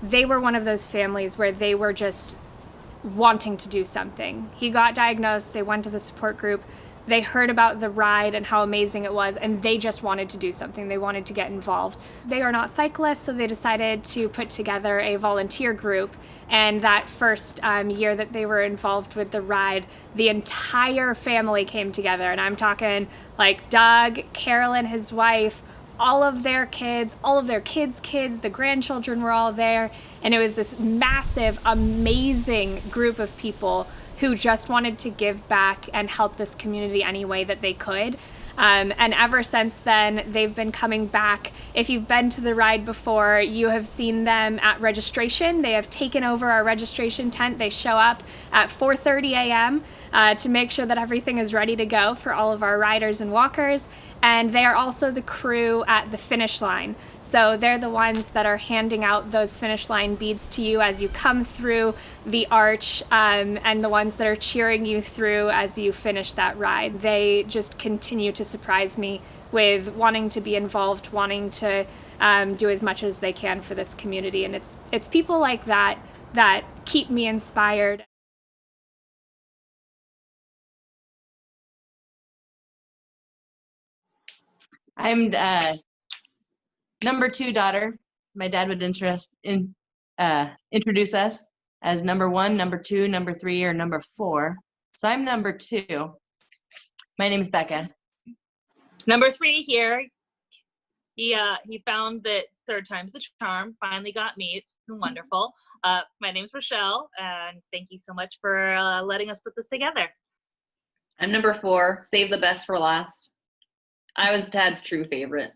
they were one of those families where they were just wanting to do something. He got diagnosed, they went to the support group, they heard about the ride and how amazing it was, and they just wanted to do something. They wanted to get involved. They are not cyclists, so they decided to put together a volunteer group. And that first year that they were involved with the ride, the entire family came together. And I'm talking like Doug, Carolyn, his wife, all of their kids, the grandchildren were all there. And it was this massive, amazing group of people who just wanted to give back and help this community any way that they could. And ever since then, they've been coming back. If you've been to the ride before, you have seen them at registration. They have taken over our registration tent. They show up at 4:30 a.m. To make sure that everything is ready to go for all of our riders and walkers. And they are also the crew at the finish line. So they're the ones that are handing out those finish line beads to you as you come through the arch, and the ones that are cheering you through as you finish that ride. They just continue to surprise me with wanting to be involved, wanting to do as much as they can for this community. And it's people like that that keep me inspired. I'm number 2 daughter. My dad would introduce us as number 1, number 2, number 3, or number 4. So I'm number 2. My name is Becca. Number 3 here. He found that third time's the charm. Finally got me. It's been wonderful. My name's Rochelle, and thank you so much for letting us put this together. I'm number 4. Save the best for last. I was Dad's true favorite.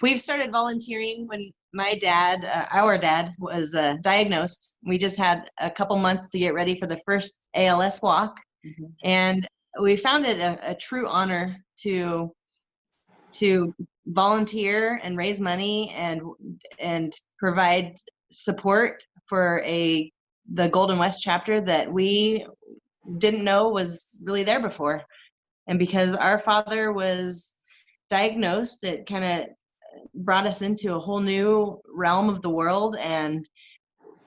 We've started volunteering when my dad, our dad, was diagnosed. We just had a couple months to get ready for the first ALS walk. Mm-hmm. And we found it a true honor to volunteer and raise money and provide support for the Golden West chapter that we didn't know was really there before. And because our father was diagnosed, it kind of brought us into a whole new realm of the world. And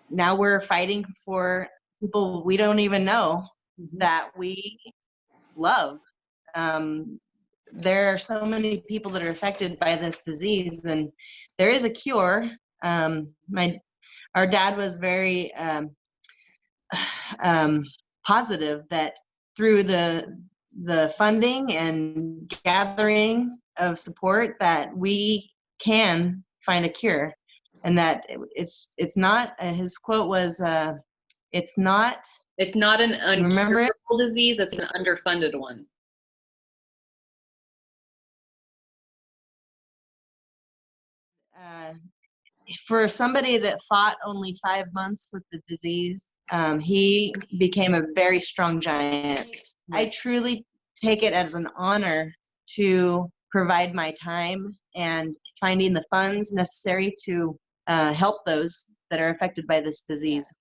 now we're fighting for people we don't even know that we love. There are so many people that are affected by this disease, and there is a cure. Our dad was very positive that through the funding and gathering of support that we can find a cure, and that it's not. His quote was, "It's not an uncurable disease; it's an underfunded one." For somebody that fought only 5 months with the disease, he became a very strong giant. I truly take it as an honor to provide my time and finding the funds necessary to help those that are affected by this disease.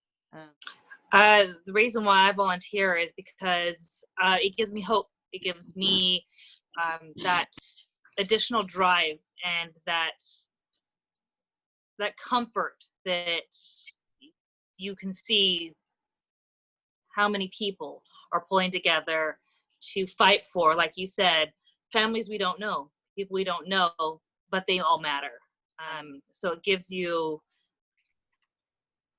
The reason why I volunteer is because it gives me hope. It gives me that additional drive and that comfort that you can see how many people are pulling together to fight for, like you said, families we don't know, people we don't know, but they all matter. So it gives you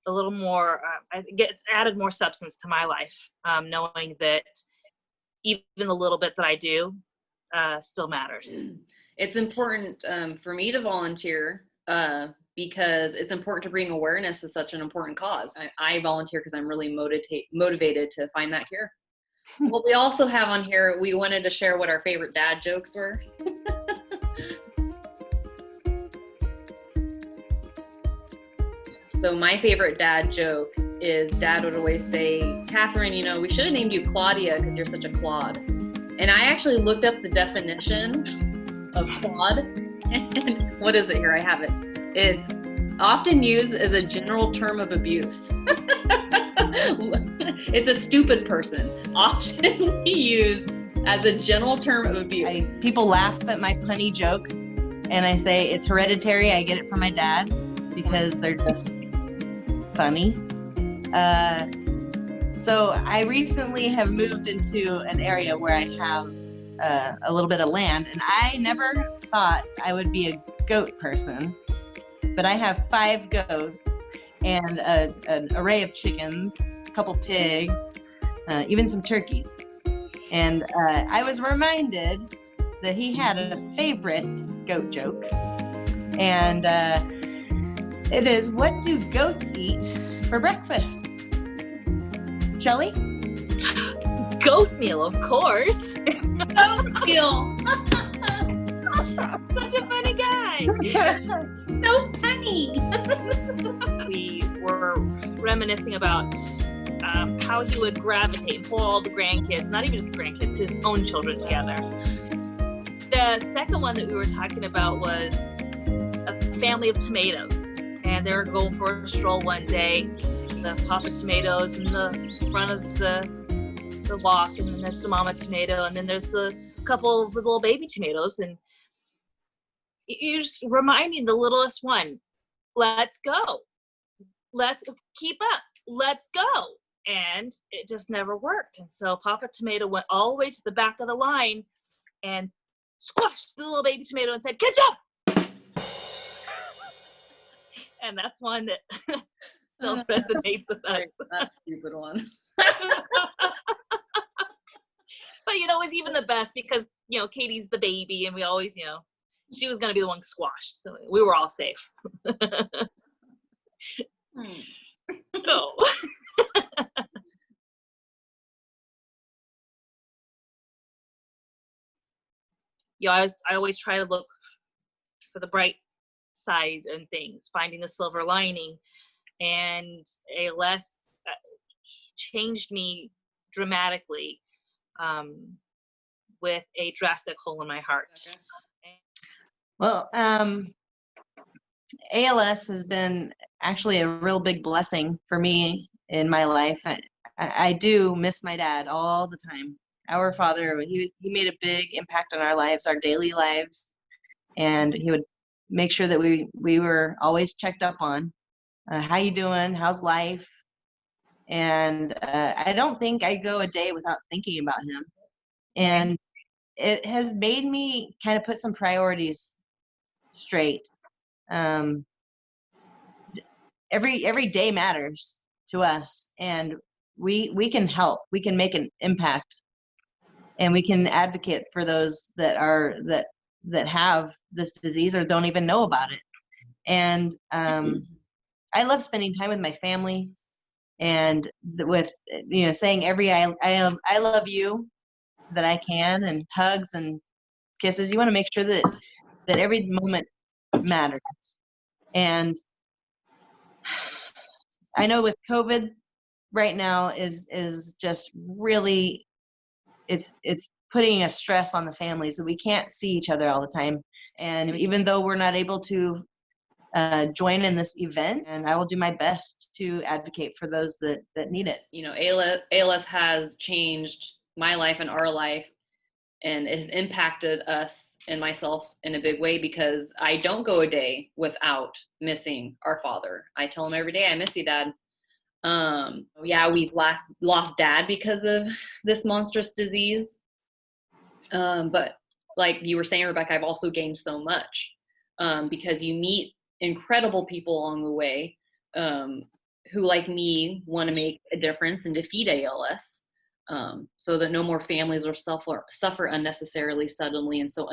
a little more, it's added more substance to my life, knowing that even the little bit that I do still matters. It's important for me to volunteer because it's important to bring awareness to such an important cause. I volunteer because I'm really motivated to find that cure. What we also have on here, we wanted to share what our favorite dad jokes were. So my favorite dad joke is Dad would always say, "Catherine, we should have named you Claudia because you're such a clod." And I actually looked up the definition of clod. And what is it here? I have it. It's often used as a general term of abuse. It's a stupid person, often used as a general term of abuse. People laugh at my punny jokes, and I say it's hereditary. I get it from my dad because they're just funny. So I recently have moved into an area where I have a little bit of land, and I never thought I would be a goat person, but I have 5 goats and an array of chickens, a couple pigs, even some turkeys. And I was reminded that he had a favorite goat joke, and it is, what do goats eat for breakfast? Shelley? Goat meal, of course. Oatmeal. Such a funny guy. So funny. We were reminiscing about how he would gravitate and pull all the grandkids, not even just grandkids, his own children together. The second one that we were talking about was a family of tomatoes, and they were going for a stroll one day. The papa tomatoes in the front of the walk, and then there's the mama tomato, and then there's the couple of little baby tomatoes, and you're just reminding the littlest one, let's go, let's keep up, let's go. And it just never worked. And so Papa Tomato went all the way to the back of the line and squashed the little baby tomato and said, catch up! And that's one that still resonates with us. That stupid one. But, you know, it was even the best because, you know, Katie's the baby, and we always, you know, she was going to be the one squashed. So we were all safe. No. You know, I always try to look for the bright side and things, finding the silver lining. And ALS changed me dramatically with a drastic hole in my heart. Okay. Well, ALS has been actually a real big blessing for me in my life. I do miss my dad all the time. Our father, he made a big impact on our lives, our daily lives, and he would make sure that we were always checked up on. How you doing? How's life? And I don't think I go a day without thinking about him. And it has made me kind of put some priorities straight. Every day matters to us, and we can help. We can make an impact, and we can advocate for those that have this disease or don't even know about it. And I love spending time with my family, and with, you know, saying every I love you that I can, and hugs and kisses. You want to make sure that every moment matters. And I know with COVID right now is just really, it's putting a stress on the families that we can't see each other all the time. And even though we're not able to join in this event, and I will do my best to advocate for those that need it. You know, ALS has changed my life and our life, and it has impacted us and myself in a big way, because I don't go a day without missing our father. I tell him every day, I miss you, Dad. Yeah, we've lost Dad because of this monstrous disease. But like you were saying, Rebecca, I've also gained so much because you meet incredible people along the way who, like me, want to make a difference and defeat ALS, so that no more families will suffer unnecessarily, suddenly, and so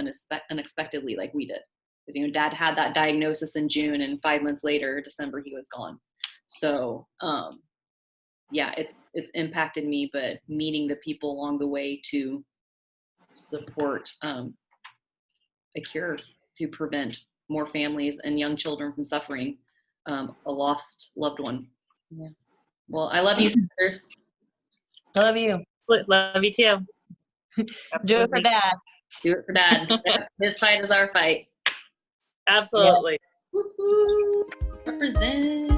unexpectedly like we did. Because, you know, Dad had that diagnosis in June, and 5 months later, December, he was gone. So yeah, it's impacted me, but meeting the people along the way to support a cure to prevent more families and young children from suffering a lost loved one. Yeah. Well, I love you, sisters. I love you. Love you too. Do it for Dad. Do it for Dad. His fight is our fight. Absolutely. Yeah. Woo-hoo. Represent.